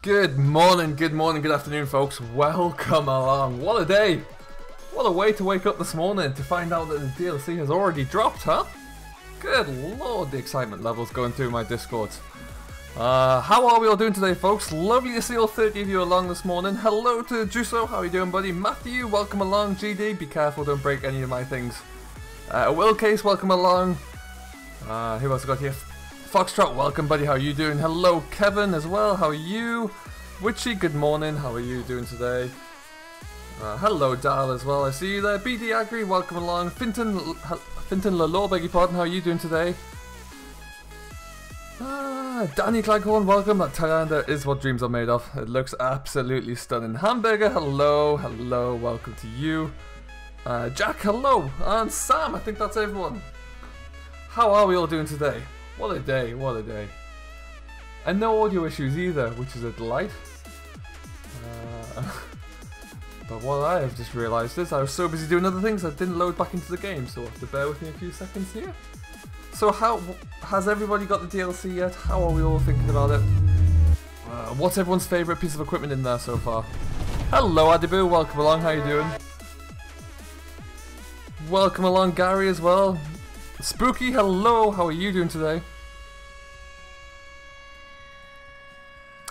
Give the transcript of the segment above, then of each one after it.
Good morning, good afternoon folks, welcome along. What a day, what a way to wake up this morning to find out that the DLC has already dropped, huh? Good lord, the excitement levels going through my Discord. How are we all doing today folks? Lovely to see all 30 of you along this morning. Hello to Juso, how are you doing buddy? Matthew, welcome along. GD, be careful, don't break any of my things. Will Case, welcome along. Who else I got here? Foxtrot, welcome buddy, how are you doing? Hello Kevin as well, how are you? Witchy, good morning, how are you doing today? Hello Dal as well, I see you there. BD Agri, welcome along. Finton Lalore, beg your pardon, how are you doing today? Danny Claghorn, welcome. That Tylander is what dreams are made of. It looks absolutely stunning. Hamburger, hello, hello, welcome to you. Jack, hello, and Sam, I think that's everyone. How are we all doing today? What a day, what a day. And no audio issues either, which is a delight. But what I have just realised is I was so busy doing other things I didn't load back into the game, so have to bear with me a few seconds here. So how has everybody got the DLC yet? How are we all thinking about it? What's everyone's favourite piece of equipment in there so far? Hello Adibu, welcome along, how you doing? Welcome along Gary as well. Spooky, hello, how are you doing today?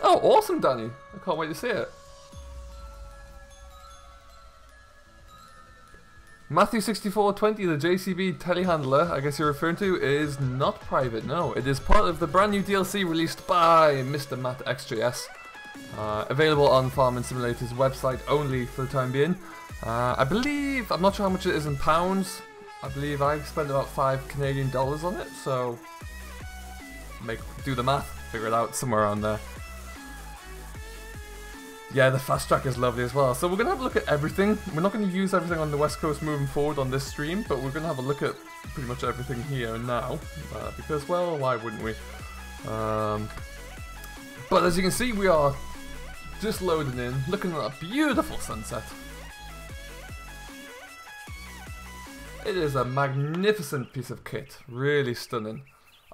Oh, awesome, Danny. I can't wait to see it. Matthew6420, the JCB telehandler, I guess you're referring to, is not private, no. It is part of the brand new DLC released by Mr. Matt XJS. Available on Farming Simulator's website only for the time being. I believe, I'm not sure how much it is in pounds. I believe I spent about $5 Canadian on it, so do the math, figure it out somewhere around there. Yeah, the Fastrac is lovely as well. So we're going to have a look at everything. We're not going to use everything on the West Coast moving forward on this stream, but we're going to have a look at pretty much everything here and now, because, well, why wouldn't we? But as you can see, we are just loading in, looking at a beautiful sunset. It is a magnificent piece of kit, really stunning.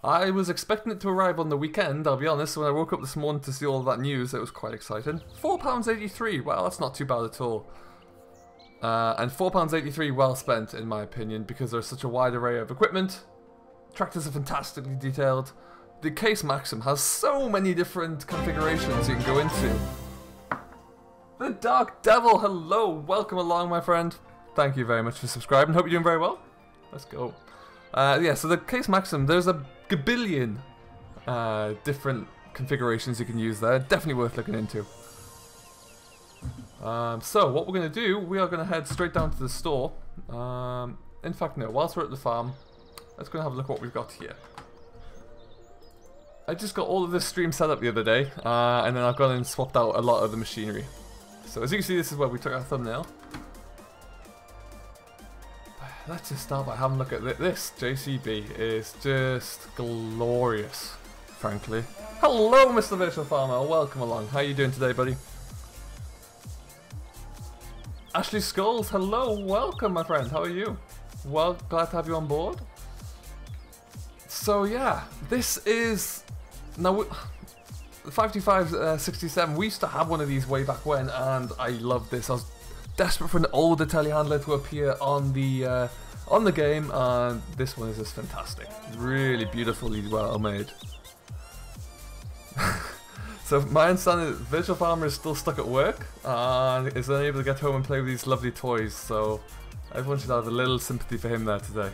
I was expecting it to arrive on the weekend, I'll be honest. When I woke up this morning to see all of that news, it was quite exciting. £4.83, well that's not too bad at all. And £4.83 well spent in my opinion, because there's such a wide array of equipment. Tractors are fantastically detailed. The Case Maxim has so many different configurations you can go into. The Dark Devil, hello, welcome along my friend. Thank you very much for subscribing. Hope you're doing very well. Let's go. Yeah, so the Case Maxim, there's a gabillion different configurations you can use there. Definitely worth looking into. So what we're going to do, we are going to head straight down to the store. In fact, no, whilst we're at the farm, let's go and have a look at what we've got here. I just got all of this stream set up the other day, and then I've gone and swapped out a lot of the machinery. So as you can see, this is where we took our thumbnail. Let's just start by having a look at this. JCB is just glorious, frankly. Hello, Mr. Virtual Farmer. Welcome along. How are you doing today, buddy? Ashley Skulls. Hello. Welcome, my friend. How are you? Well, glad to have you on board. So, yeah. This is... Now, the 52567, we used to have one of these way back when, and I love this. I was desperate for an older telehandler to appear on the game, and this one is just fantastic. Really beautifully well made. So my understanding is Virtual Farmer is still stuck at work and is unable to get home and play with these lovely toys, so everyone should have a little sympathy for him there today.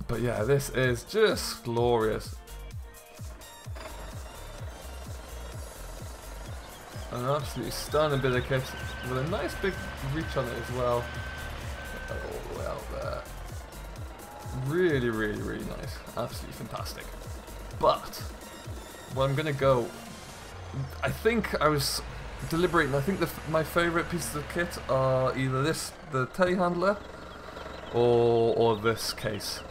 But yeah, this is just glorious. An absolutely stunning bit of kit with a nice big reach on it as well. All the way out there. Really, really, really nice. Absolutely fantastic. But well, I'm gonna go. I think I was deliberating. I think my favourite pieces of kit are either the telehandler, or this case.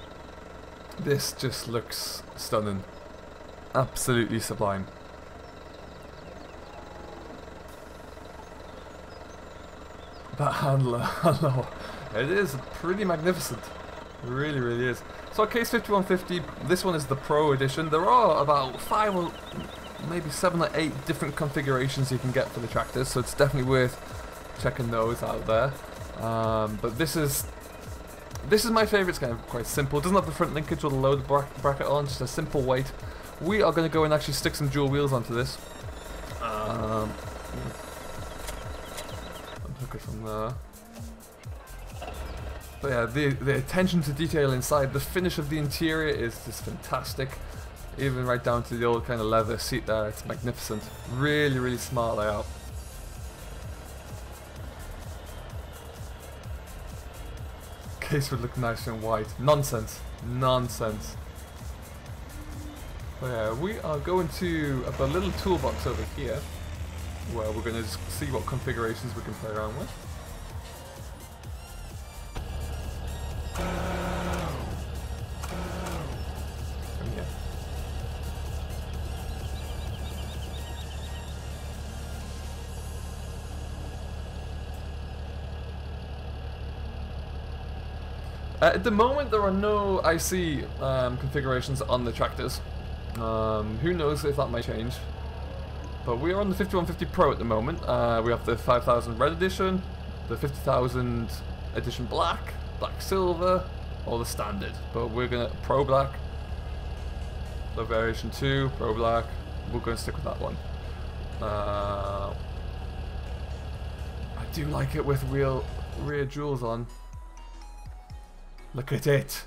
This just looks stunning. Absolutely sublime. That handler, hello. It is pretty magnificent. It really, really is. So Case 5150, this one is the Pro Edition. There are about 5 or maybe 7 or 8 different configurations you can get for the tractors, so it's definitely worth checking those out there. But this is my favourite. It's kind of quite simple. It doesn't have the front linkage or the load bracket on, just a simple weight. We are going to go and actually stick some dual wheels onto this. Unhook it from there. But yeah, the attention to detail inside, the finish of the interior is just fantastic. Even right down to the old kind of leather seat there, it's magnificent. Really, really smart layout. Case would look nice in white. Nonsense. Nonsense. But yeah, we are going to a little toolbox over here, where we're going to just see what configurations we can play around with. At the moment, there are no IC configurations on the tractors. Who knows if that might change. But we are on the 5150 Pro at the moment. We have the 5000 Red Edition, the 50,000 Edition Black, Black Silver, or the Standard. But we're going to Pro Black, the Variation 2, Pro Black. We're going to stick with that one. I do like it with rear jewels on. Look at it!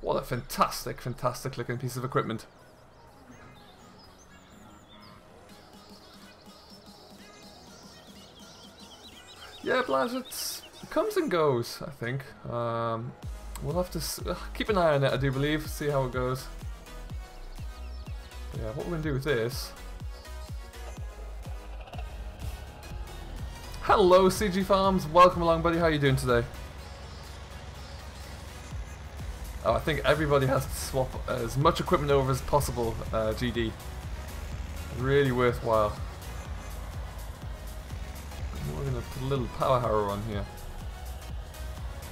What a fantastic, fantastic looking piece of equipment. Yeah, Blaz, it comes and goes, I think. We'll have to keep an eye on it, I do believe, see how it goes. But yeah, what we're going to do with this... Hello CG Farms, welcome along buddy, how are you doing today? Oh, I think everybody has to swap as much equipment over as possible, GD. Really worthwhile. We're going to put a little power harrow on here.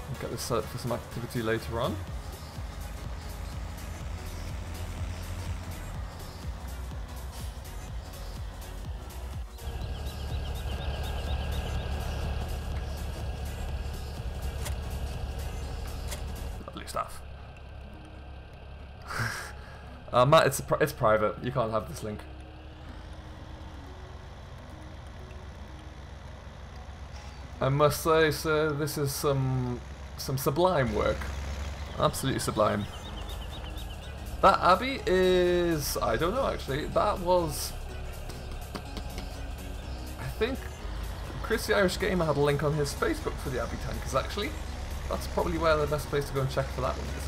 We'll get this set up for some activity later on. Stuff. Matt, it's private. You can't have this link. I must say, sir, this is some sublime work. Absolutely sublime. That Abbey is... I don't know, actually. That was... I think Chris the Irish Gamer had a link on his Facebook for the Abbey tankers, actually. That's probably where the best place to go and check for that one is.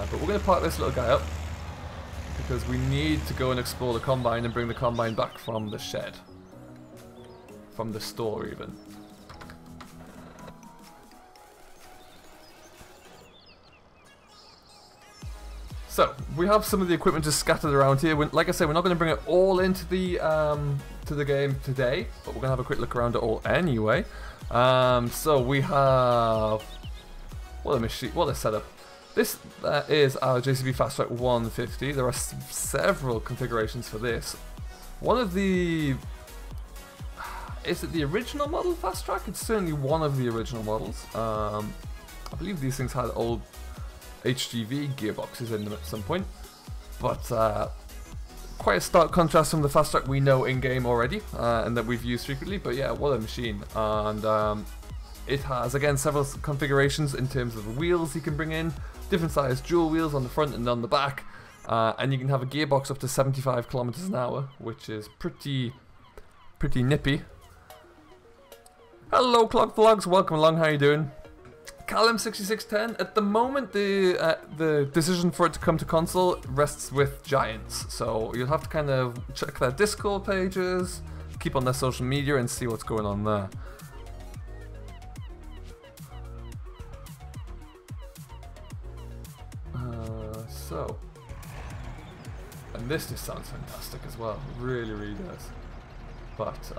But we're going to park this little guy up because we need to go and explore the combine and bring the combine back from the shed. From the store even. So, we have some of the equipment just scattered around here. Like I said, we're not going to bring it all into the game today, but we're going to have a quick look around it all anyway. So we have what a machine, what a setup. This is our JCB Fastrac 150. There are several configurations for this. One of the... Is it the original model Fastrac? It's certainly one of the original models. I believe these things had old HGV gearboxes in them at some point. But quite a stark contrast from the Fastrac we know in-game already, and that we've used frequently. But yeah, what a machine. And it has, again, several configurations in terms of the wheels you can bring in. Different size dual wheels on the front and on the back. And you can have a gearbox up to 75 kilometers an hour, which is pretty nippy. Hello Clog Vlogs, welcome along, how you doing? Callum6610, at the moment the decision for it to come to console rests with Giants, so you'll have to kind of check their Discord pages, keep on their social media and see what's going on there. And this just sounds fantastic as well, really, really does. But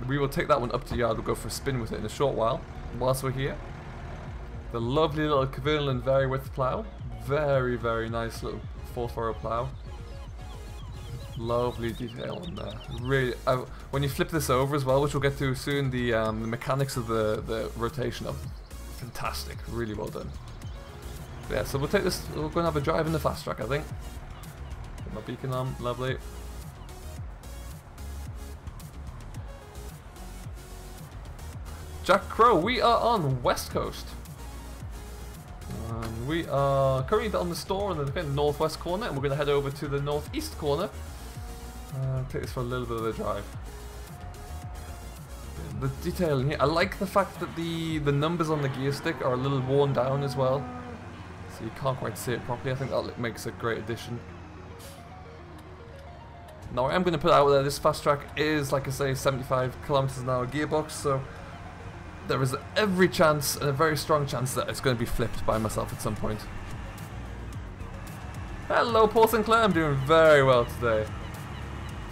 we will take that one up to yard. We'll go for a spin with it in a short while. Whilst we're here, the lovely little Kverneland Vari-width plough, Very, very nice little 4-furrow plough. Lovely detail on there. Really, when you flip this over as well, which we'll get to soon, the mechanics of the rotation of fantastic. Really well done. But yeah, so we'll take this. We're going to have a drive in the Fastrac, I think. Put my beacon on. Lovely. Jack Crow, we are on West Coast. We are currently on the store in the kind of northwest corner, and we're going to head over to the northeast corner. Take this for a little bit of a drive. The detail in here, I like the fact that the numbers on the gear stick are a little worn down as well, so you can't quite see it properly. I think that makes a great addition. Now I am going to put out there, this Fastrac is, like I say, 75 kilometers an hour gearbox, so there is every chance, and a very strong chance, that it's going to be flipped by myself at some point. Hello Paul Sinclair, I'm doing very well today.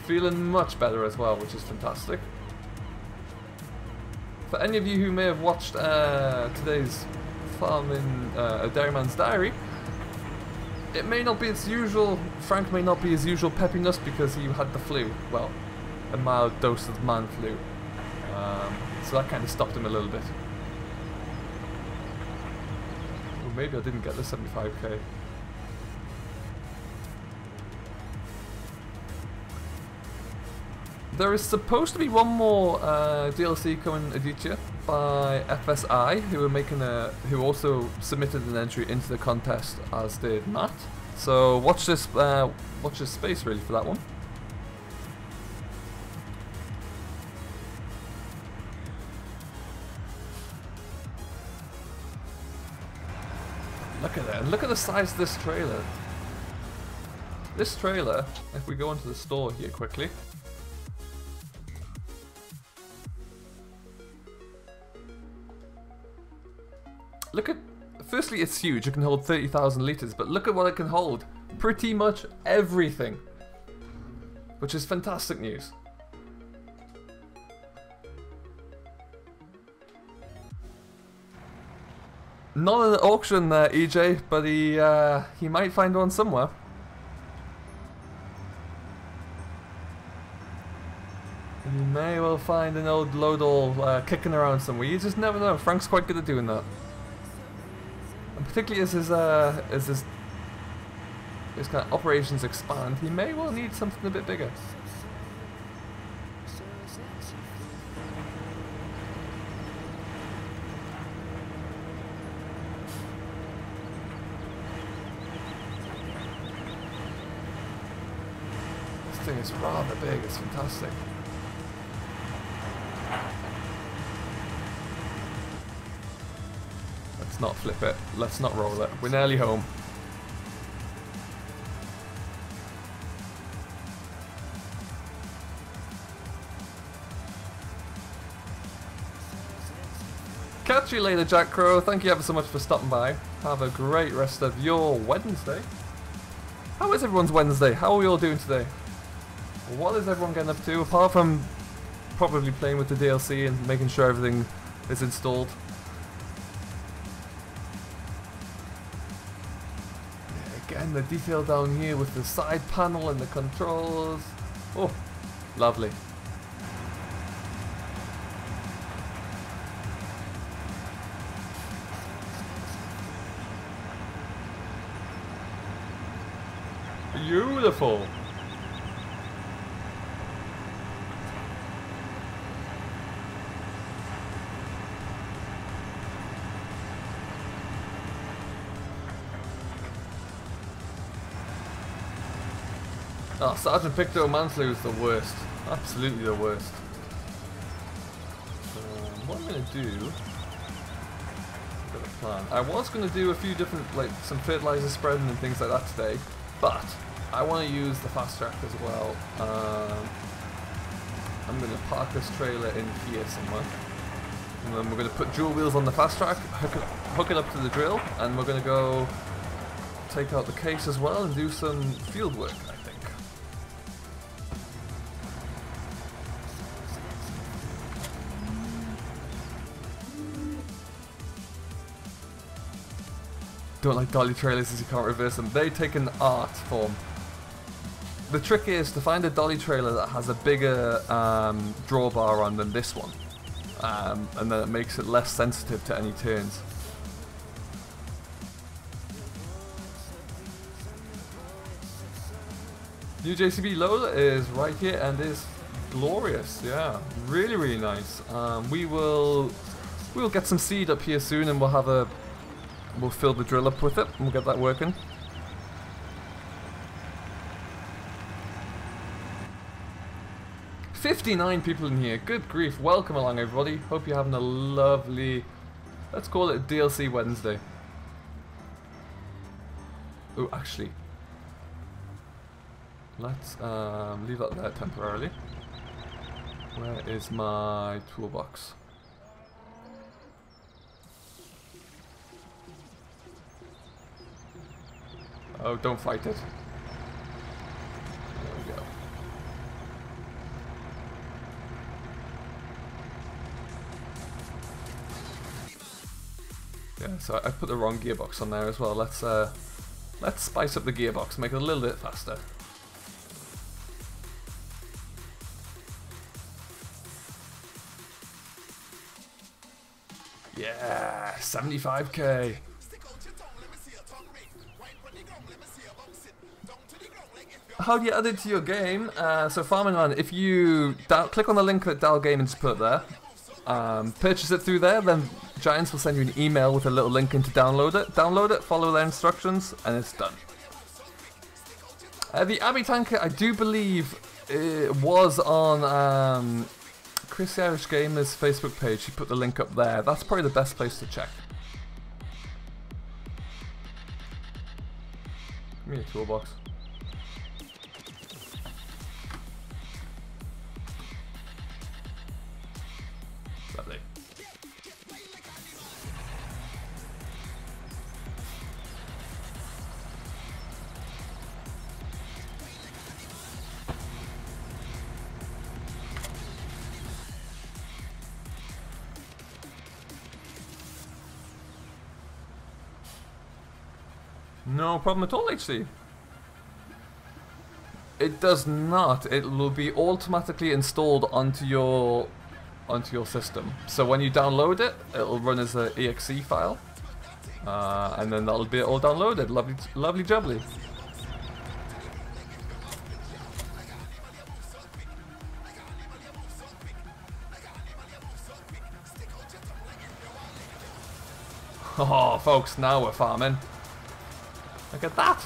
Feeling much better as well, which is fantastic. For any of you who may have watched today's Farming Dairyman's Diary, it may not be its usual, Frank may not be his usual peppiness because he had the flu. Well, a mild dose of man flu. So that kind of stopped him a little bit. Well, maybe I didn't get the 75k. There is supposed to be one more DLC coming Aditya by FSI, who also submitted an entry into the contest, as did Matt. So watch this space really for that one. Look at that, and look at the size of this trailer. This trailer, if we go into the store here quickly. Look at, firstly it's huge, it can hold 30,000 litres, but look at what it can hold. Pretty much everything. Which is fantastic news. Not an auction there, EJ, but he might find one somewhere. You may well find an old load-all kicking around somewhere. You just never know. Frank's quite good at doing that. And particularly as his kind of operations expand, he may well need something a bit bigger. This thing is rather big. It's fantastic. Let's not flip it. Let's not roll it. We're nearly home. Catch you later, Jack Crow. Thank you ever so much for stopping by. Have a great rest of your Wednesday. How is everyone's Wednesday? How are we all doing today? What is everyone getting up to, apart from probably playing with the DLC and making sure everything is installed? Again, the detail down here with the side panel and the controls. Oh, lovely. Beautiful. Oh, Sergeant Picto Mansley is the worst. Absolutely the worst. What I'm going to do... I've got a plan. I was going to do a few different, like, some fertilizer spreading and things like that today, but I want to use the Fastrac as well. I'm going to park this trailer in here somewhere. And then we're going to put dual wheels on the Fastrac, hook it up to the drill, and we're going to go take out the case as well and do some field work, I think. Don't like dolly trailers as you can't reverse them. They take an art form. The trick is to find a dolly trailer that has a bigger drawbar on than this one. And then it makes it less sensitive to any turns. New JCB loader is right here and is glorious. Yeah, really, really nice. We'll get some seed up here soon, and we'll fill the drill up with it, and we'll get that working. "59 people in here. Good grief. Welcome along, everybody. Hope you're having a lovely, let's call it DLC Wednesday. Oh, actually, let's leave that there temporarily. Where is my toolbox? Oh, don't fight it. There we go. Yeah, so I put the wrong gearbox on there as well. Let's spice up the gearbox, make it a little bit faster. Yeah, 75k. How do you add it to your game? So Farming Man, if you click on the link that Dal Gaming's put there, purchase it through there, then Giants will send you an email with a little link in to download it. Download it, follow their instructions, and it's done. The Abbey tanker, I do believe, it was on Chris the Irish Gamer's Facebook page. He put the link up there. That's probably the best place to check. Give me a toolbox. Lovely. No problem at all, HC. It does not. It will be automatically installed onto your system. So when you download it, it'll run as an exe file, and then that'll be all downloaded. Lovely, lovely jubbly. Oh, folks, now we're farming. Look at that!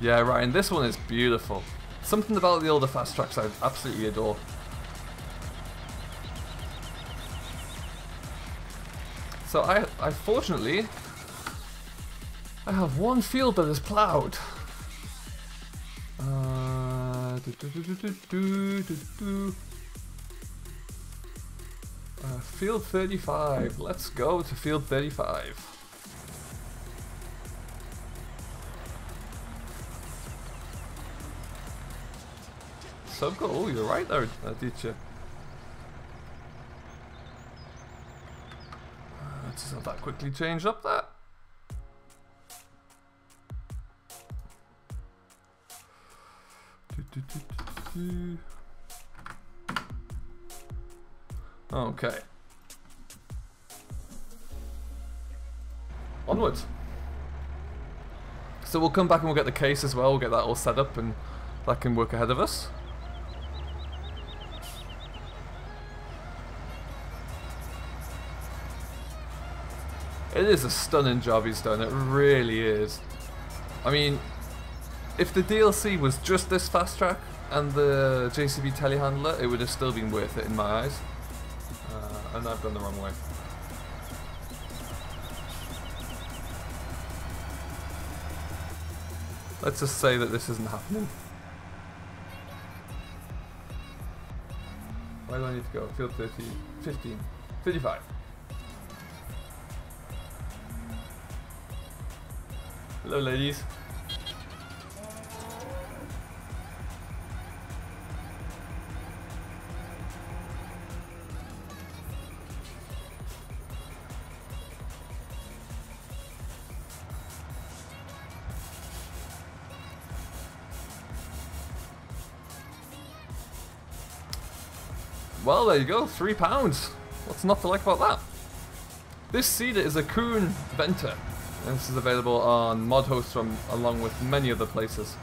Yeah, Ryan, this one is beautiful. Something about the older fast tracks I absolutely adore. So I fortunately, I have one field that is ploughed. Field 35. Let's go to field 35. So cool. Oh, you're right there, teacher. Let's have that quickly change up that. Okay. Onwards. So we'll come back and we'll get the case as well. We'll get that all set up and that can work ahead of us. It is a stunning job he's done, it really is. I mean, if the DLC was just this fast track and the JCB telehandler, it would have still been worth it in my eyes. And I've gone the wrong way. Let's just say that this isn't happening. Where do I need to go? Field 30, 15, 55. Hello, ladies. Well, there you go, £3. What's not to like about that? This seeder is a Kuhn Venter, and this is available on mod hosts along with many other places.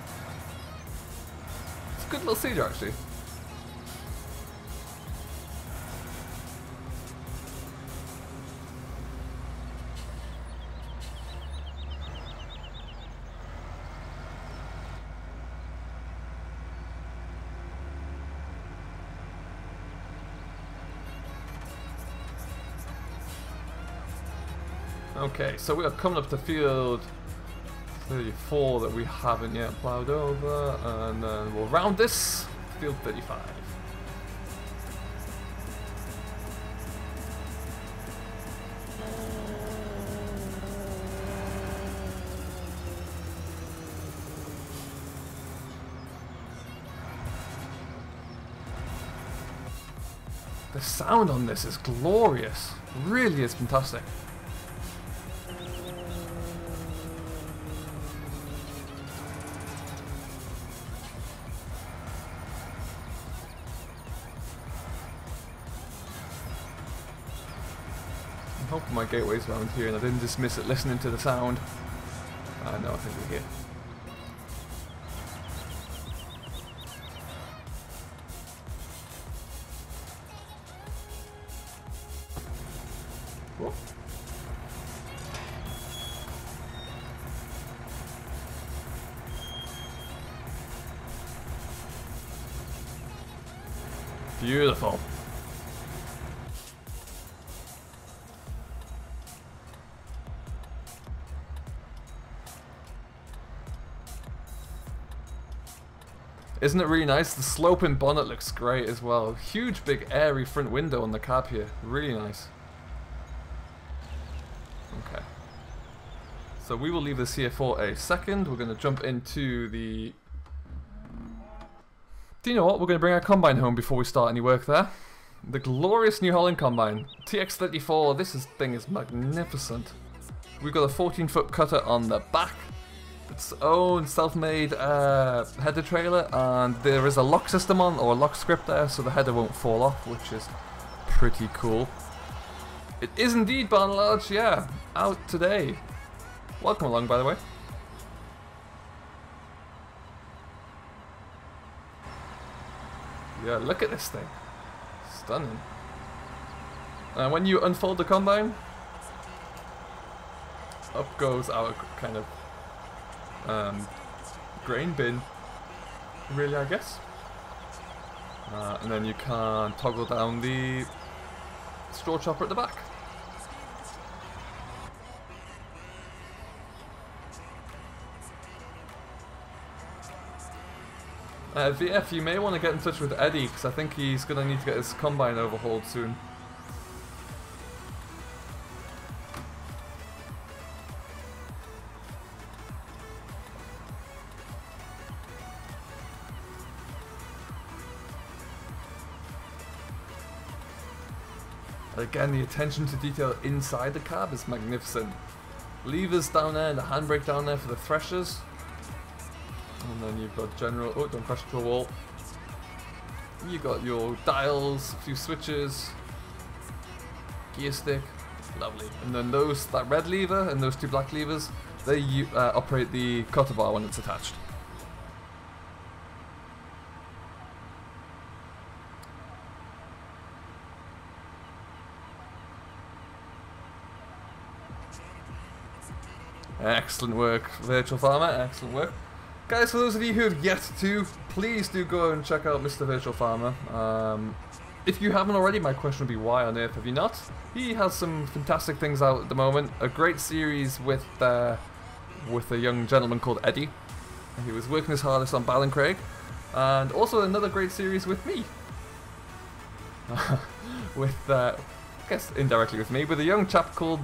It's a good little seeder, actually. Okay, so we are coming up to field 34 that we haven't yet plowed over, and then we'll round this, field 35. The sound on this is glorious, really is fantastic. I'm hoping my gateway's around here and I didn't just miss it listening to the sound. No, I think we're here. Whoa. Beautiful. Isn't it really nice? The sloping bonnet looks great as well. Huge big airy front window on the cab here. Really nice. Okay. So we will leave this here for a second. We're going to jump into the... Do you know what? We're going to bring our combine home before we start any work there. The glorious New Holland combine. TX34. This thing is magnificent. We've got a 14-foot cutter on the back. Its own self-made header trailer, and there is a lock system on, or a lock script there, so the header won't fall off, which is pretty cool. It is indeed Barn Large, yeah, out today. Welcome along, by the way. Yeah, look at this thing. Stunning. And when you unfold the combine, up goes our kind of grain bin, really, I guess. And then you can toggle down the straw chopper at the back. VF, you may want to get in touch with Eddie, because I think he's going to need to get his combine overhauled soon. Again, the attention to detail inside the cab is magnificent. Levers down there and the handbrake down there for the threshers. And then you've got general... Oh, don't crash into a wall. You got your dials, a few switches, gear stick, lovely. And then that red lever and those two black levers, they operate the cutter bar when it's attached. Excellent work, Virtual Farmer, excellent work. Guys, for those of you who have yet to, please do go and check out Mr. Virtual Farmer. If you haven't already, my question would be why on earth have you not? He has some fantastic things out at the moment. A great series with a young gentleman called Eddie. He was working his hardest on Ballincraig. And also another great series with me. with, I guess indirectly with me, with a young chap called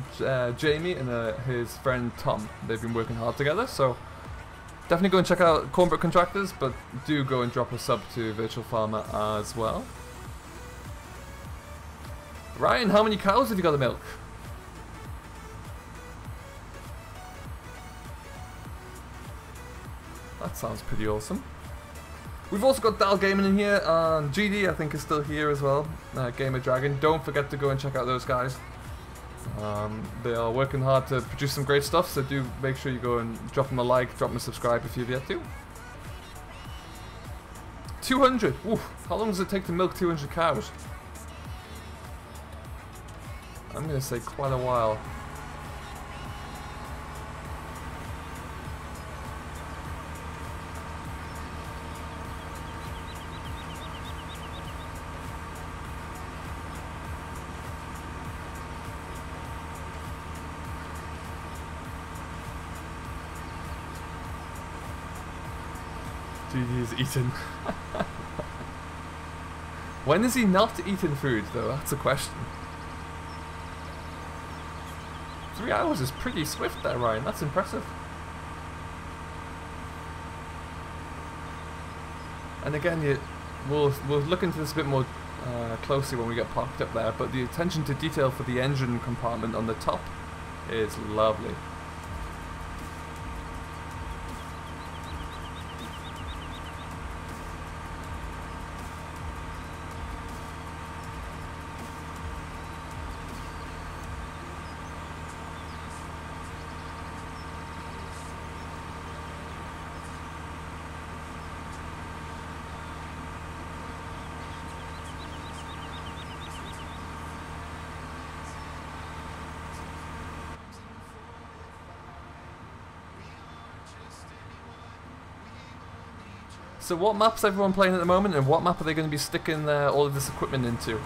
Jamie and his friend Tom. They've been working hard together, so definitely go and check out Cornbrook Contractors, but do go and drop a sub to Virtual Farmer as well. Ryan, how many cows have you got to milk? That sounds pretty awesome. We've also got Dal Gaming in here, and GD I think is still here as well. Gamer Dragon. Don't forget to go and check out those guys. They are working hard to produce some great stuff, so do make sure you go and drop them a like, drop them a subscribe if you've yet to. 200! Oof, how long does it take to milk 200 cows? I'm gonna say quite a while. GD is eating. When is he not eating food though? That's a question. 3 hours is pretty swift there, Ryan. That's impressive. And again, we'll look into this a bit more closely when we get parked up there, but the attention to detail for the engine compartment on the top is lovely. So what map's everyone playing at the moment, and what map are they going to be sticking all of this equipment into?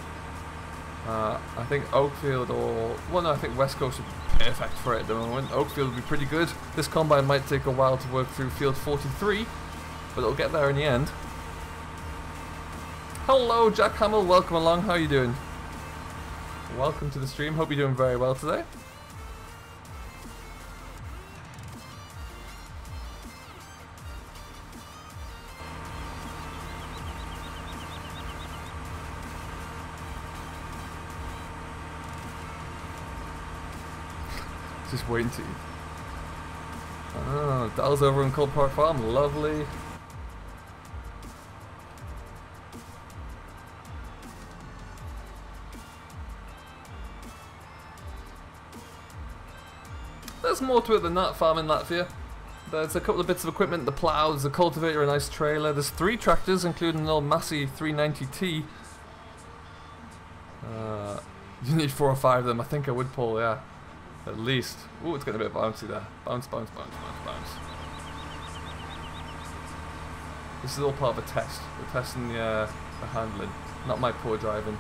I think Oakfield or... well no, I think West Coast would be perfect for it at the moment. Oakfield would be pretty good. This combine might take a while to work through field 43, but it'll get there in the end. Hello Jack Hamill, welcome along, how are you doing? Welcome to the stream, hope you're doing very well today. Just waiting to eat. Oh, Dal's over in Cold Park Farm, lovely. There's more to it than that, farm in Latvia. There's a couple of bits of equipment, the plows, the cultivator, a nice trailer. There's 3 tractors, including an old Massey 390T. You need 4 or 5 of them, I think I would, Paul, yeah. At least. Ooh, it's getting a bit bouncy there. Bounce, bounce, bounce, bounce, bounce. This is all part of a test. We're testing the handling, not my poor driving.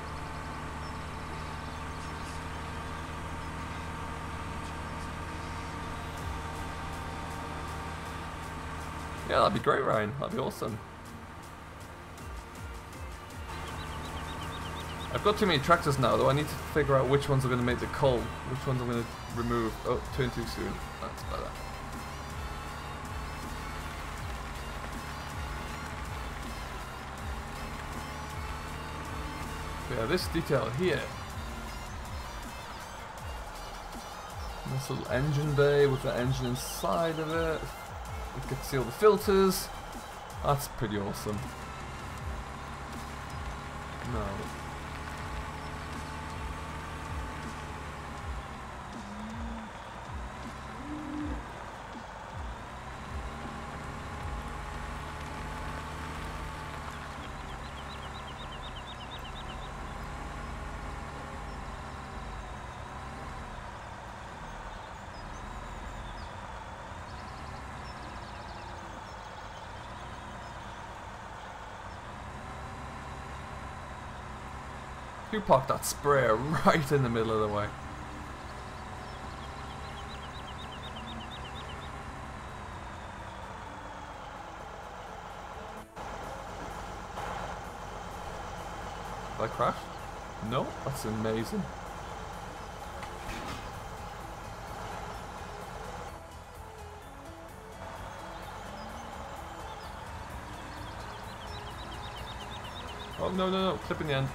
Yeah, that'd be great, Ryan. That'd be awesome. I've got too many tractors now, though. I need to figure out which ones are going to make the cull, which ones I'm going to remove. Oh, turn too soon. That's better. Yeah, this detail here. This little engine bay with the engine inside of it. You get to see all the filters. That's pretty awesome. No. Who parked that sprayer right in the middle of the way? Did I crash? No, that's amazing. Oh, no, no, no, clip in the end.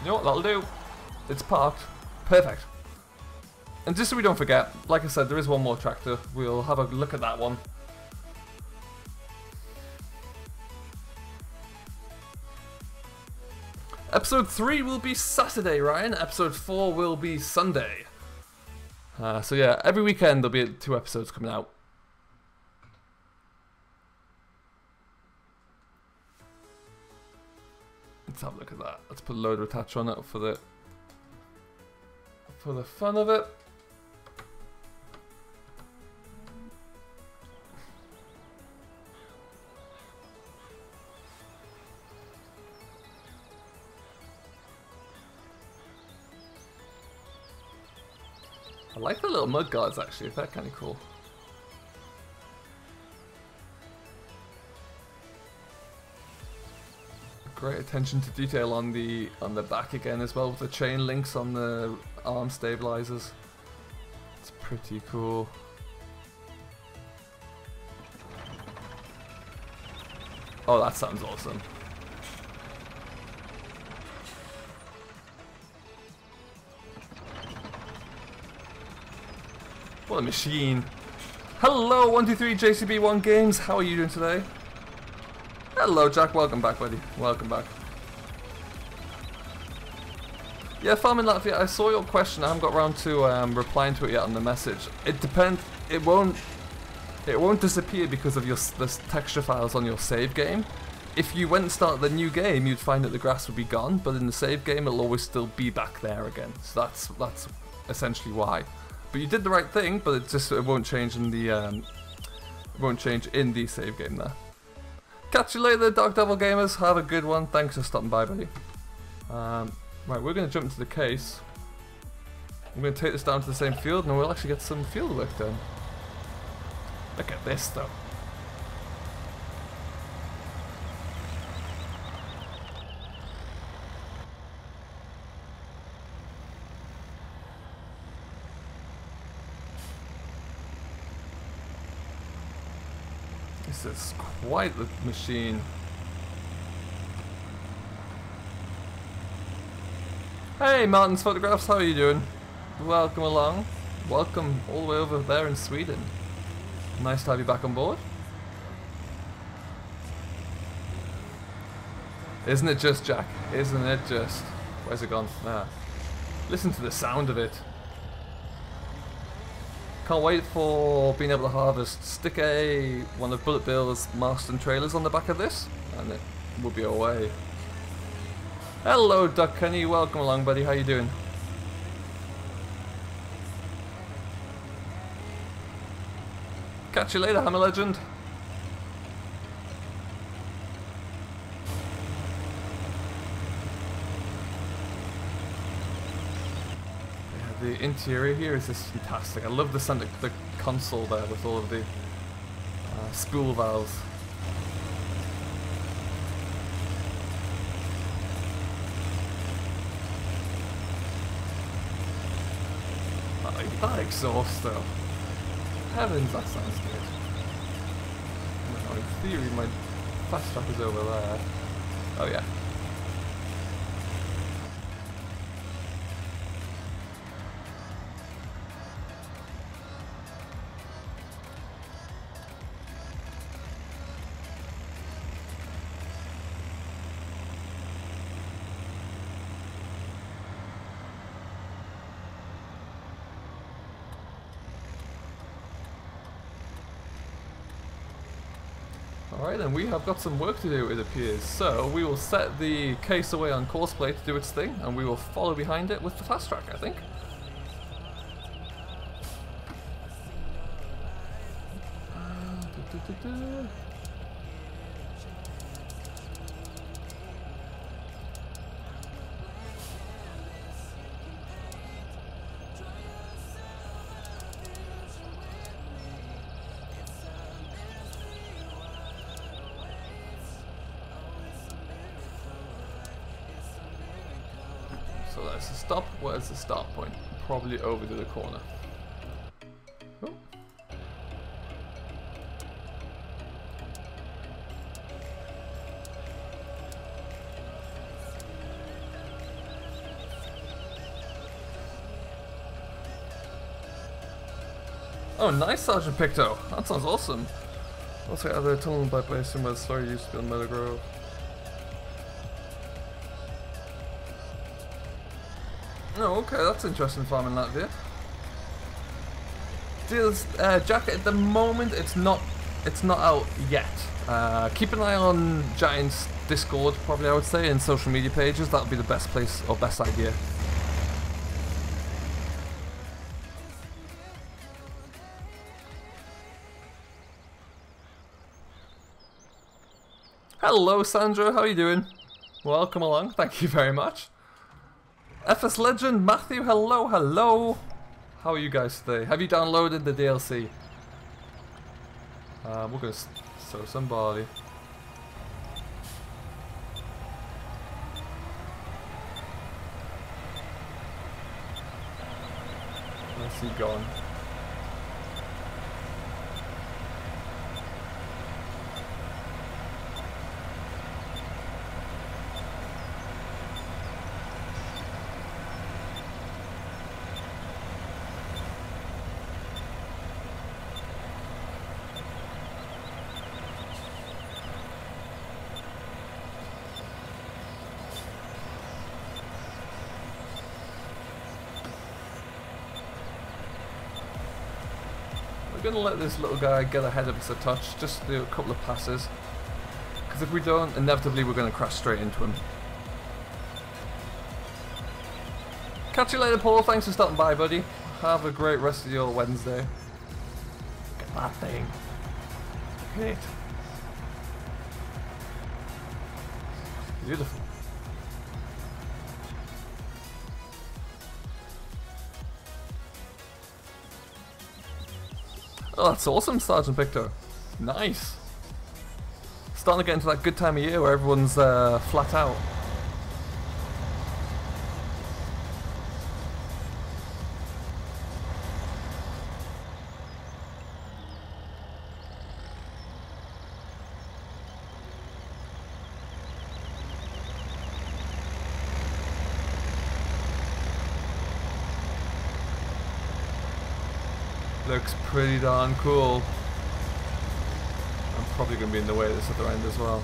You know what, that'll do. It's parked. Perfect. And just so we don't forget, like I said, there is one more tractor. We'll have a look at that one. Episode 3 will be Saturday, Ryan. Episode 4 will be Sunday. So yeah, every weekend there'll be 2 episodes coming out. Let's have a look at that. Let's put a loader attach on it for the fun of it. I like the little mud guards actually, they're kind of cool. Great attention to detail on the back again as well, with the chain links on the arm stabilizers. It's pretty cool. Oh, that sounds awesome. What a machine. Hello 123 JCB1 Games, how are you doing today? Hello Jack, welcome back buddy, welcome back. Yeah, Farming Latvia, I saw your question, I haven't got around to replying to it yet on the message. It depends, it won't disappear because of the texture files on your save game. If you went and started the new game, you'd find that the grass would be gone, but in the save game it'll always still be back there again. So that's essentially why. But you did the right thing, but it won't change in the save game there. Catch you later, Dark Devil Gamers. Have a good one. Thanks for stopping by, buddy. Right, we're going to jump into the case. I'm going to take this down to the same field, and we'll actually get some field work done. Look at this, though. This is quite the machine. Hey, Martin's Photographs, how are you doing? Welcome along. Welcome all the way over there in Sweden. Nice to have you back on board. Isn't it just, Jack? Isn't it just? Where's it gone? Ah. Listen to the sound of it. Can't wait for being able to harvest. Stick one of Bullet Bill's Marston trailers on the back of this, and it will be away. Hello, Duck Kenny. Welcome along, buddy. How you doing? Catch you later, Hammer Legend. The interior here is just fantastic. I love the console there with all of the spool valves. That exhaust though. Heavens, that sounds good. Now, in theory my Fastrac is over there. Oh yeah. Alright, and we have got some work to do, it appears. So we will set the case away on course play to do its thing, and we will follow behind it with the fast track, I think. So that's the stop. Where's the start point? Probably over to the corner. Oh. Oh, nice, Sergeant Picto. That sounds awesome. Also, other tunnel by placing where the slurry used to be on Meadow Grove. Oh, okay, that's interesting farming Latvia. Deals, Jack, at the moment it's not out yet. Keep an eye on Giant's Discord, probably I would say, and social media pages. That would be the best place or best idea. Hello, Sandra. How are you doing? Welcome along. Thank you very much. FS Legend, Matthew, hello, hello. How are you guys today? Have you downloaded the DLC? We're gonna sow some barley. Where's he gone? We're going to let this little guy get ahead of us a touch, just do a couple of passes, because if we don't, inevitably we're going to crash straight into him. Catch you later, Paul. Thanks for stopping by, buddy. Have a great rest of your Wednesday. Look at that thing. Great. Beautiful. Oh, that's awesome, Sergeant Victor. Nice. Starting to get into that good time of year where everyone's flat out. Looks pretty darn cool. I'm probably going to be in the way of this other end as well.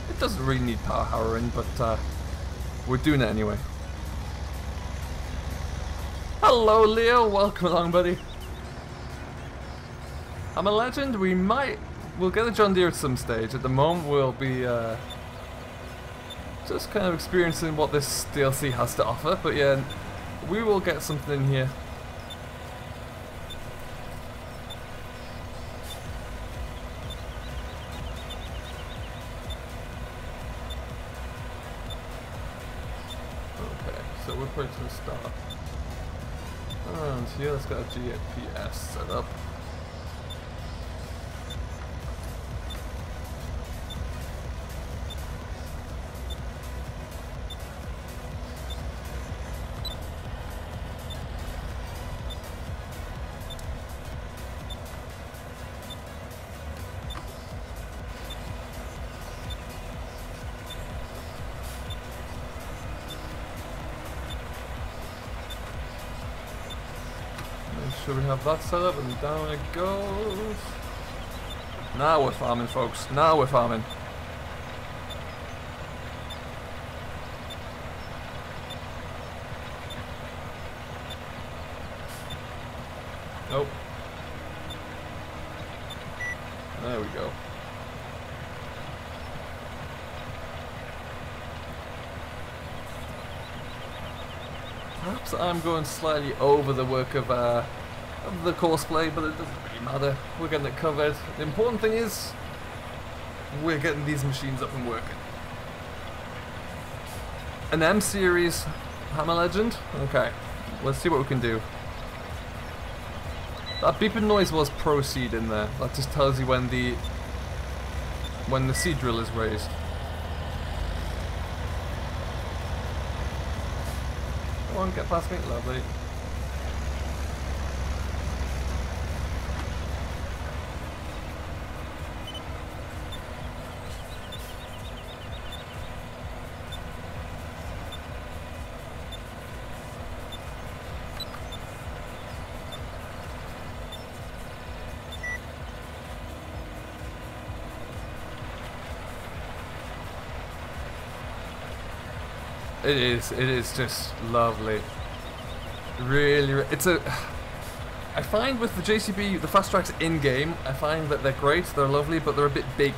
It doesn't really need power harrowing, but we're doing it anyway. Hello, Leo. Welcome along, buddy. I'm a legend. We'll get a John Deere at some stage. At the moment, we'll be just kind of experiencing what this DLC has to offer. But yeah, we will get something in here. So we're probably going to start around here. Let's get a GPS set up. Make sure we have that set up, and down it goes. Now we're farming, folks. Now we're farming. Nope. There we go. Perhaps I'm going slightly over the work of the courseplay, but it doesn't really matter. We're getting it covered. The important thing is we're getting these machines up and working. An M series Hammer Legend? Okay, let's see what we can do. That beeping noise was pro seed in there. That just tells you when the seed drill is raised. Come on, get past me. Lovely. It is just lovely. Really, I find with the JCB, the Fastracs in-game, I find that they're great, they're lovely, but they're a bit big.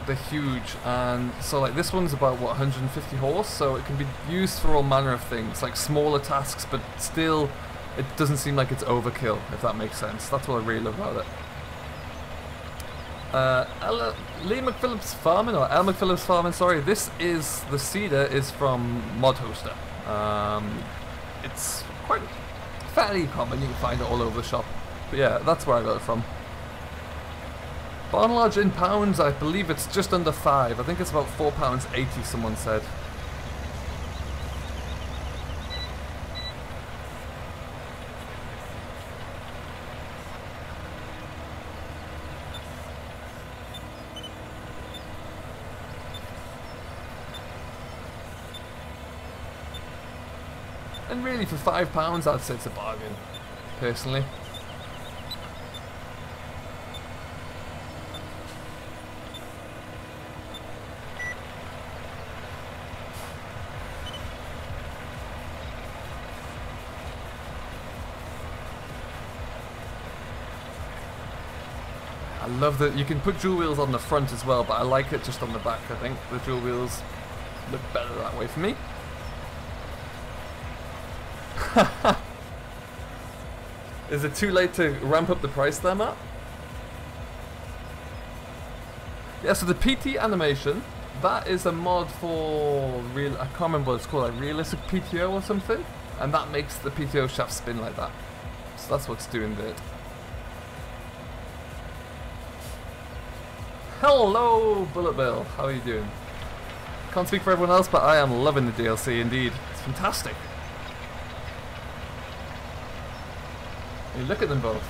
They're huge, and so like this one's about, what, 150 horse, so it can be used for all manner of things, like smaller tasks, but still, it doesn't seem like it's overkill, if that makes sense. That's what I really love about it. Lee McPhillips Farming, or L McPhillips Farming, sorry, this is, the seeder is from Mod Hoster. It's quite fairly common, you can find it all over the shop. But yeah, that's where I got it from. Barn Lodge in pounds, I believe it's just under 5. I think it's about £4.80, someone said. And really, for £5, I'd say it's a bargain, personally. I love that you can put dual wheels on the front as well, but I like it just on the back. I think the dual wheels look better that way for me. Is it too late to ramp up the price there, Matt? Yeah, so the PT animation, that is a mod for real. I can't remember what it's called, like realistic PTO or something, and that makes the PTO shaft spin like that. So that's what's doing it. Hello, Bullet Bill. How are you doing? Can't speak for everyone else, but I am loving the DLC indeed. It's fantastic. You look at them both.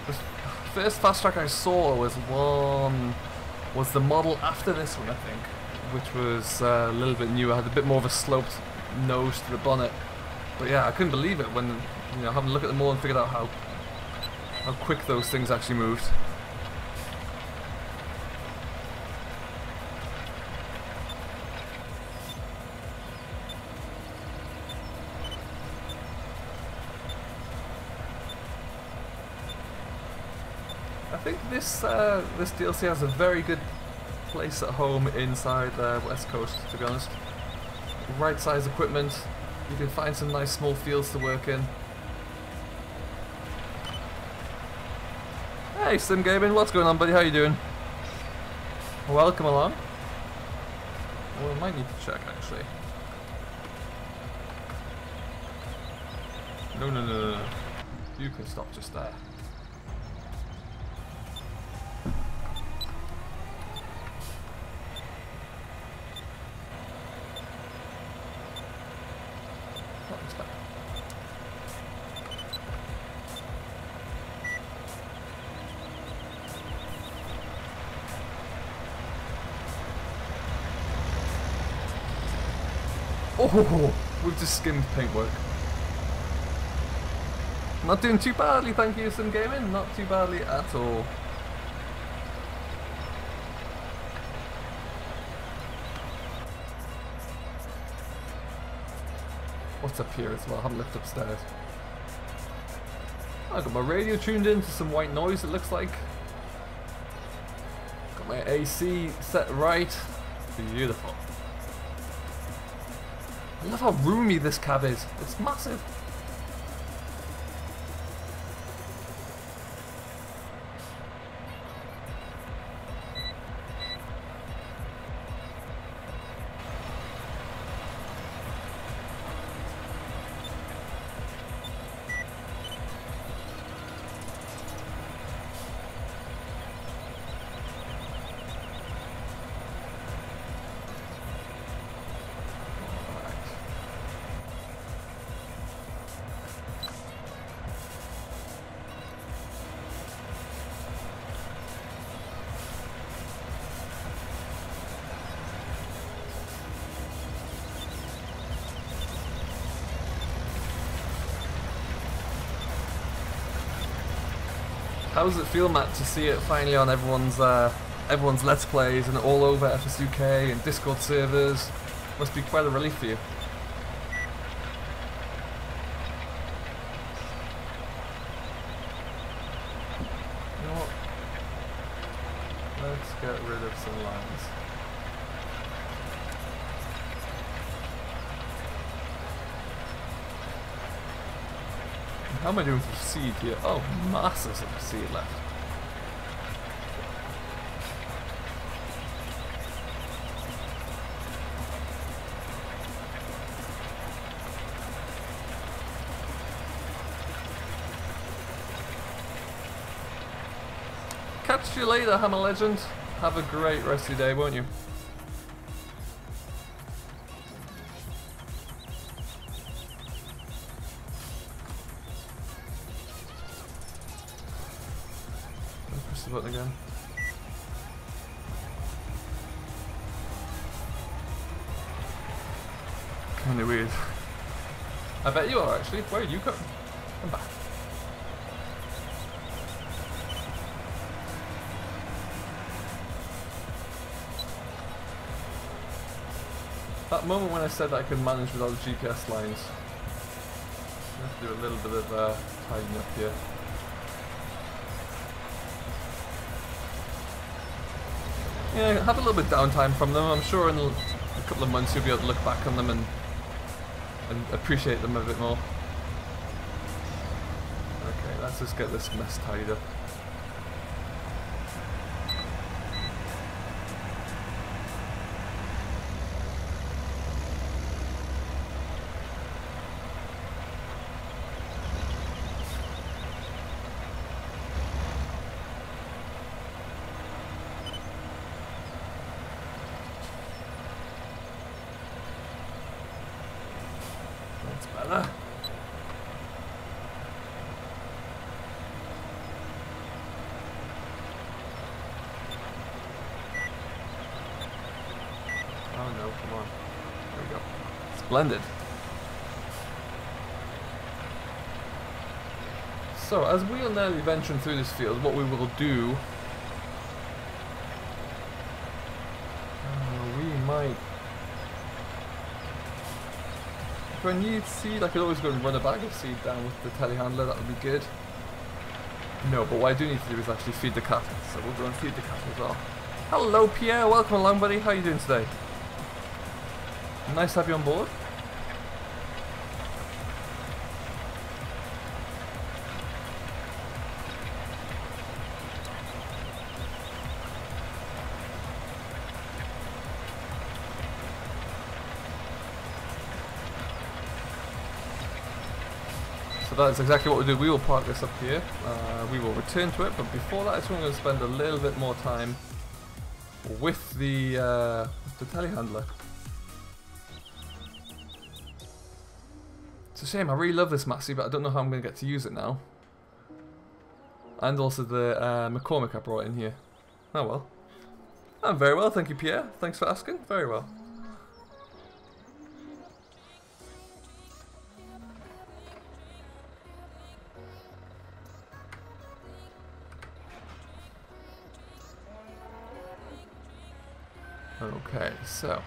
The first fast track I saw was the model after this one, I think, which was a little bit new. I had a bit more of a sloped nose to the bonnet. But yeah, I couldn't believe it when, you know, having a look at them all and figured out how quick those things actually moved. I think this DLC has a very good place at home inside West Coast, to be honest. Right size equipment, you can find some nice small fields to work in. Hey Sim Gaming, what's going on buddy, how you doing? Welcome along. Well, I might need to check actually. No. You can stop just there. Oh, we've just skimmed paintwork. Not doing too badly, thank you, Sim Gaming. Not too badly at all. What's up here as well? I haven't looked upstairs. I've got my radio tuned in to some white noise, it looks like. Got Got my AC set right. Beautiful. I love how roomy this cab is. It's massive. How does it feel, Matt, to see it finally on everyone's Let's Plays and all over FS UK and Discord servers? Must be quite a relief for you. You know what? Let's get rid of some lines. How am I doing for seed here? Oh, masses of seed left. Catch you later, Hammer Legend. Have a great rest of your day, won't you? Button again. Kinda weird. I bet you are actually. Where are you going? Come back. That moment when I said that I could manage without the GPS lines. I have to do a little bit of tidying up here. Yeah, have a little bit of downtime from them. I'm sure in a couple of months you'll be able to look back on them and appreciate them a bit more. Okay, let's just get this mess tidied up. Better. Oh no, come on. There we go. Splendid. So, as we are nearly venturing through this field, what we will do... we might... If I need seed, I could always go and run a bag of seed down with the telehandler, that would be good. No, but what I do need to do is actually feed the cattle, so we'll go and feed the cattle as well. Hello Pierre, welcome along buddy, how are you doing today? Nice to have you on board. That's exactly what we do. We will park this up here. We will return to it, but before that, I just want to spend a little bit more time with the telehandler. It's a shame. I really love this Massey, but I don't know how I'm going to get to use it now. And also the McCormick I brought in here. Oh well. I'm very well, thank you, Pierre. Thanks for asking. Very well. Okay, so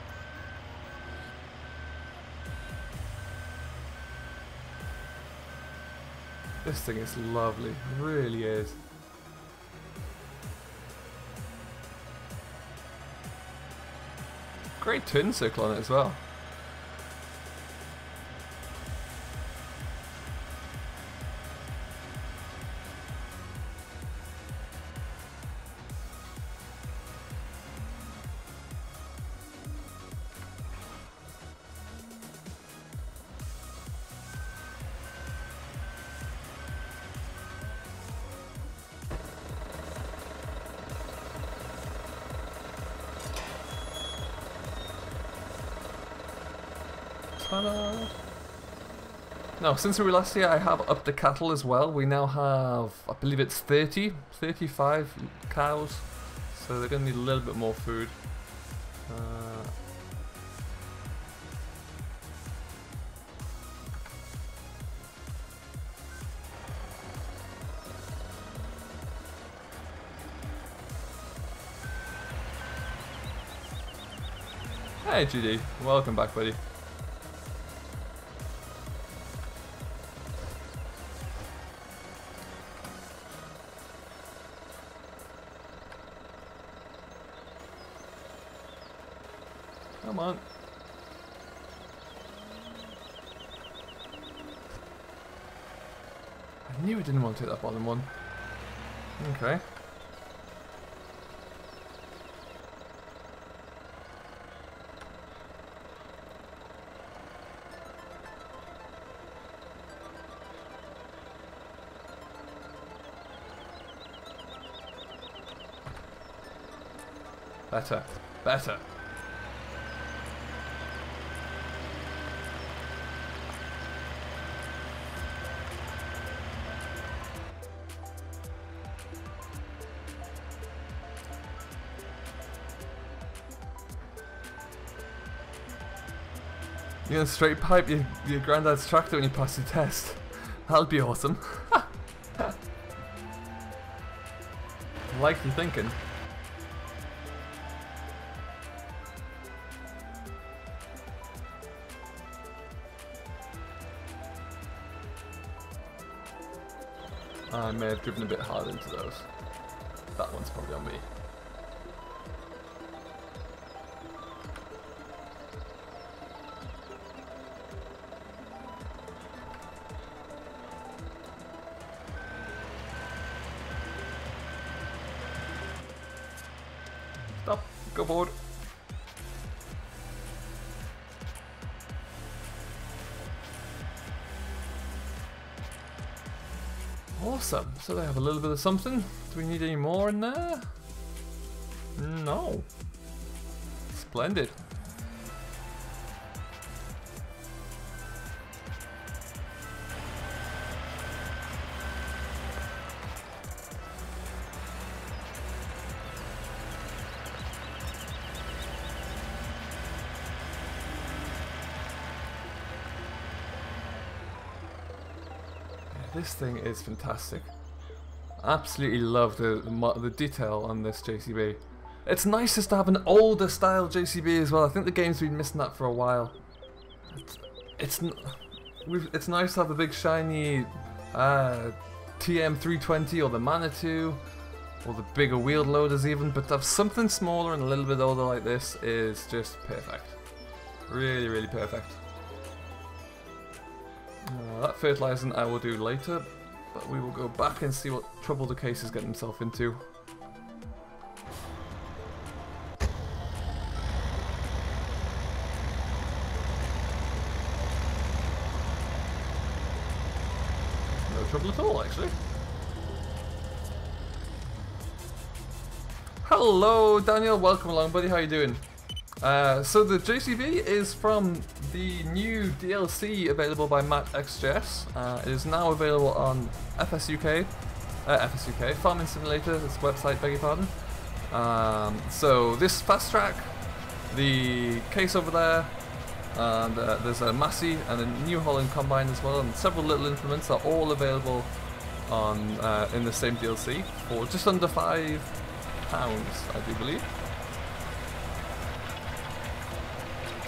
this thing is lovely, it really is. Great turn circle on it as well. Now, since we were last here, I have upped the cattle as well. We now have, I believe it's 35 cows, so they're going to need a little bit more food. Hey GD, welcome back, buddy. Come on. I knew I didn't want to take that bottom one. Okay. Better. Better. You're gonna straight pipe your granddad's tractor when you pass the test. That'll be awesome. Like you're thinking. I may have driven a bit hard into those. That one's probably on me. Stop, go forward. Awesome, so they have a little bit of something. Do we need any more in there? No. Splendid. This thing is fantastic. Absolutely love the detail on this JCB. It's nice just to have an older style JCB as well. I think the game's been missing that for a while. It's nice to have the big shiny TM320 or the Manitou or the bigger wheel loaders even, but to have something smaller and a little bit older like this is just perfect. Really, really perfect. That fertilizing I will do later, but we will go back and see what trouble the Case is getting himself into. No trouble at all, actually. Hello, Daniel. Welcome along, buddy. How you doing? So the JCB is from the new DLC available by Matt XJS. It is now available on FSUK, Farming Simulator, this website, beg your pardon. So this Fastrac, the Case over there, and there's a Massey and a New Holland combine as well, and several little implements are all available on in the same DLC for just under £5, I do believe.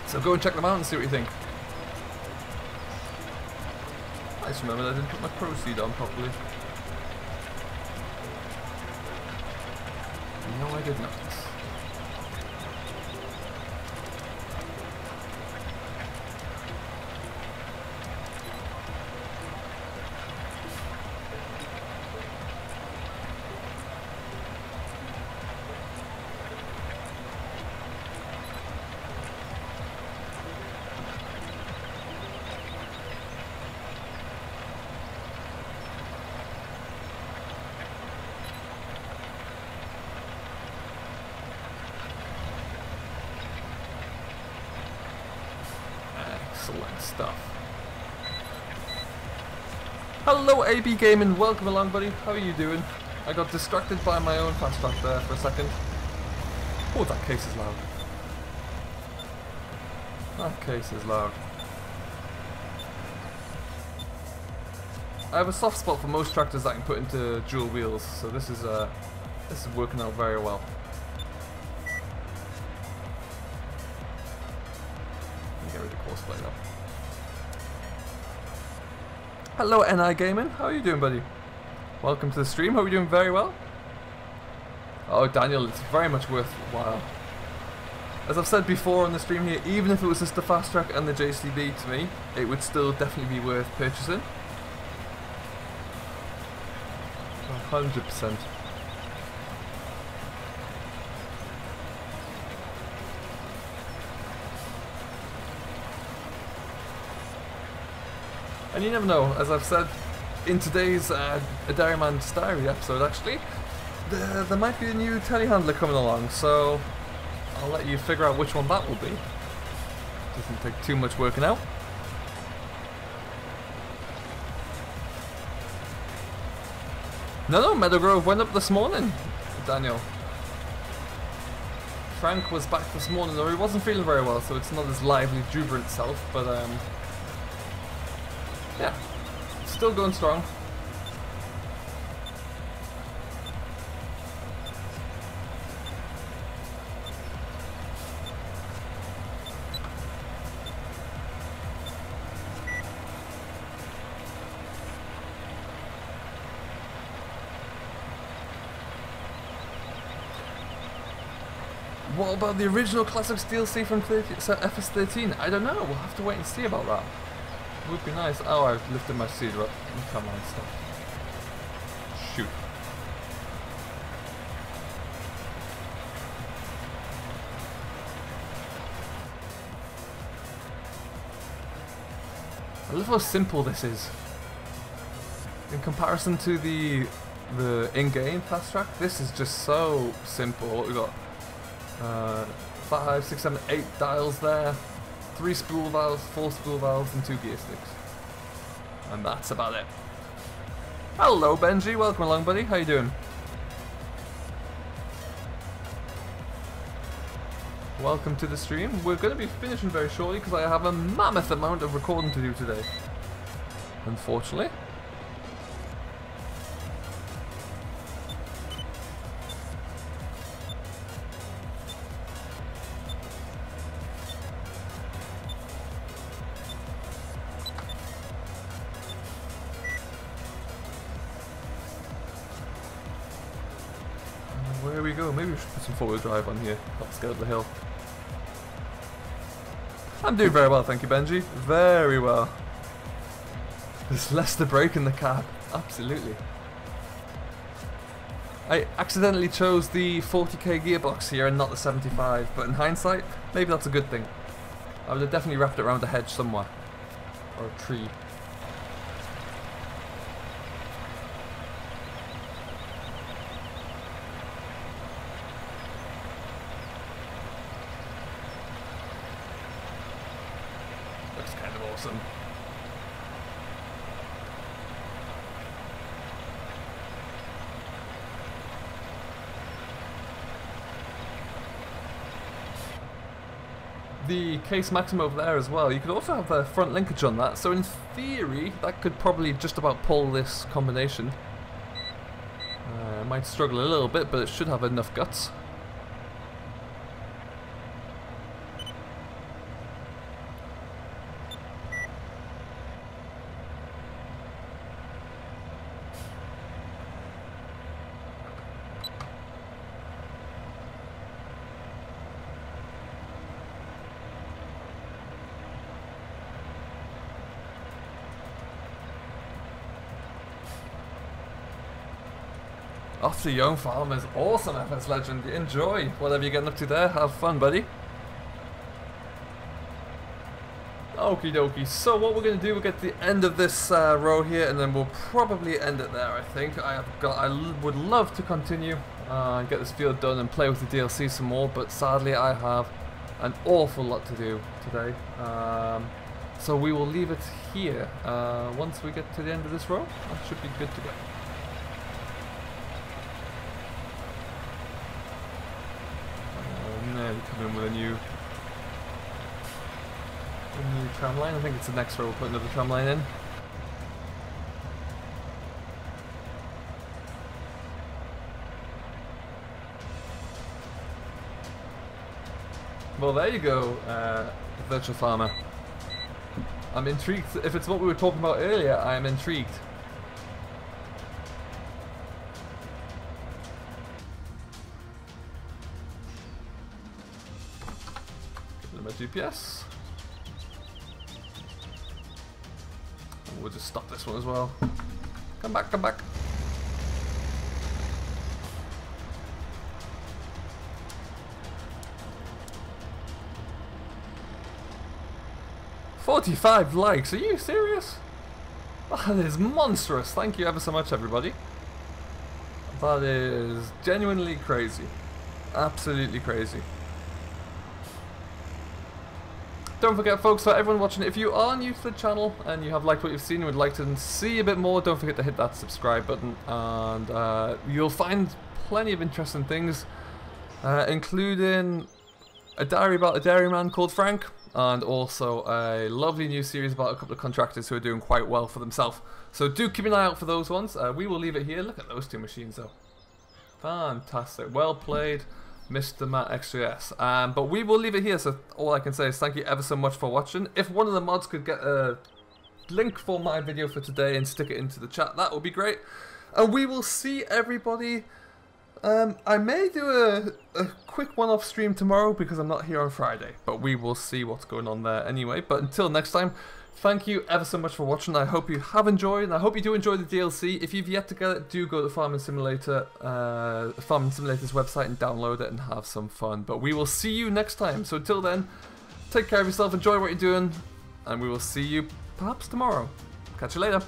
So go and check them out and see what you think. I just remembered I didn't put my proceed on properly. No, I did not. Excellent stuff. Hello AB Gaming, welcome along buddy, how are you doing? I got distracted by my own Fastrac there for a second. Oh, that case is loud. That case is loud. I have a soft spot for most tractors that I can put into dual wheels, so this is working out very well. Get rid of courseplay now. Hello NI Gaming, how are you doing buddy? Welcome to the stream, hope you're doing very well. Oh Daniel, it's very much worthwhile. As I've said before on the stream here, even if it was just the Fastrac and the JCB to me, it would still definitely be worth purchasing. 100%. And you never know, as I've said in today's A Dairyman's Diary episode actually, there might be a new telehandler coming along, so I'll let you figure out which one that will be. Doesn't take too much working out. No, Meadowgrove went up this morning, Daniel. Frank was back this morning, though he wasn't feeling very well, so it's not his lively, jubilant self, but yeah, still going strong. What about the original Classics DLC from FS17? I don't know, we'll have to wait and see about that. Would be nice. Oh, I've lifted my cedar up. Come on, stop. Shoot. I love how simple this is. In comparison to the in-game Fastrac, this is just so simple. What we got? 5, 6, 7, 8 dials there, 3 spool valves, 4 spool valves, and 2 gear sticks. And that's about it. Hello Benji, welcome along buddy, how you doing? Welcome to the stream. We're going to be finishing very shortly because I have a mammoth amount of recording to do today. Unfortunately. Where we go? Maybe we should put some four-wheel drive on here. Help scale up the hill. I'm doing very well, thank you, Benji. Very well. There's less to break in the cab. Absolutely. I accidentally chose the 40k gearbox here and not the 75, but in hindsight, maybe that's a good thing. I would have definitely wrapped it around a hedge somewhere. Or a tree. Looks kind of awesome. The Case Maxim over there as well, you could also have the front linkage on that, so in theory that could probably just about pull this combination. It might struggle a little bit, but it should have enough guts. Off to Young Farmers, awesome FS Legend, enjoy whatever you're getting up to there, have fun buddy. Okie dokie, so what we're going to do, we'll get to the end of this row here and then we'll probably end it there I think. I would love to continue and get this field done and play with the DLC some more, but sadly I have an awful lot to do today. So we will leave it here. Once we get to the end of this row, that should be good to go. Now we come in with a new tram line. I think it's the next row we'll put another tram line in. Well, there you go, Virtual Farmer. I'm intrigued. If it's what we were talking about earlier, I am intrigued. Give them a GPS. And we'll just stop this one as well. Come back, come back. "45 likes, are you serious? That is monstrous. Thank you ever so much, everybody. That is genuinely crazy. Absolutely crazy. Don't forget, folks, for everyone watching, if you are new to the channel and you have liked what you've seen and would like to see a bit more, don't forget to hit that subscribe button, and you'll find plenty of interesting things, including a diary about a dairyman called Frank, and also a lovely new series about a couple of contractors who are doing quite well for themselves. So do keep an eye out for those ones. We will leave it here. Look at those two machines though. Fantastic. Well played, Mr. Matt XJS. But we will leave it here, so all I can say is thank you ever so much for watching. If one of the mods could get a link for my video for today and stick it into the chat, that would be great. And we will see everybody. I may do a quick one-off stream tomorrow because I'm not here on Friday, but we will see what's going on there anyway. But until next time, thank you ever so much for watching. I hope you have enjoyed, and I hope you do enjoy the DLC. If you've yet to get it, do go to Farming Simulator's website and download it and have some fun. But we will see you next time. So until then, take care of yourself, enjoy what you're doing, and we will see you perhaps tomorrow. Catch you later.